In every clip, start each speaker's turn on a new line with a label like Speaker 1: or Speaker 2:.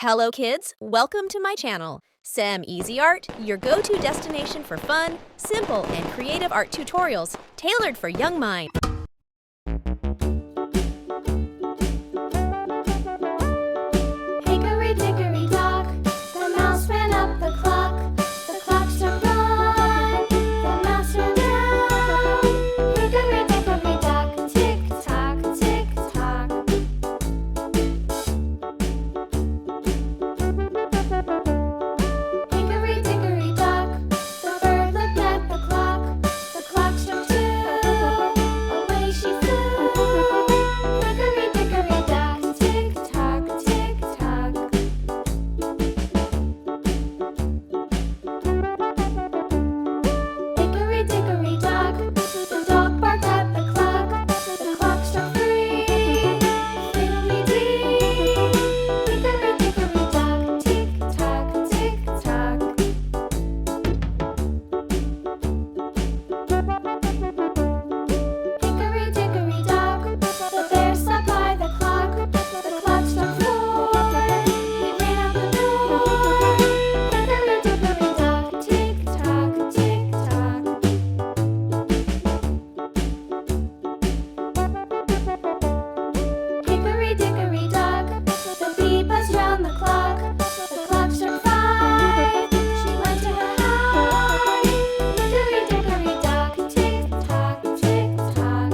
Speaker 1: Hello kids, welcome to my channel, Sam Easy Art, your go-to destination for fun, simple, and creative art tutorials tailored for young minds.
Speaker 2: Hickory dickory dock, the mouse ran up the clock. The clock struck one, the mouse ran down. Hickory dickory dock, tick tock, tick tock. Hickory dickory dock, the bird looked at the clock. The clock struck two, away she flew. Hickory dickory dock, tick tock, tick tock. Hickory dickory dock, the dog barked at the clock. The clock struck three, fiddly-dee. Hickory dickory dock, tick tock, tick tock. Hickory dickory dock, the bear sat by the clock. The clock struck four, he ran out the door. Hickory dickory dock, tick tock, tick tock. Hickory dickory dock, the bee buzzed round the clock. The clock struck five, she went to her hive. Hickory dickory dock, tick tock, tick tock.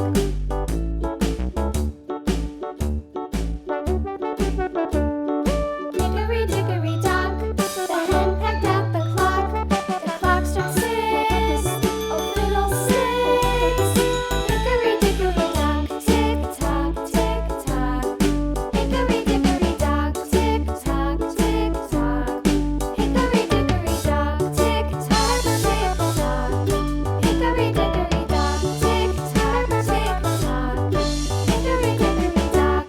Speaker 2: Hickory dickory dock, the hen pecked at the clock. The clock struck six, oh fiddlesticks. Hickory dickory dock, tick tock, tick tock. Hickory dickory dock, tick tock, tick tock. Hickory dickory dock, tick tock, tick tock. Hickory dickory dock, tick tock, tick tock. Hickory dickory dock.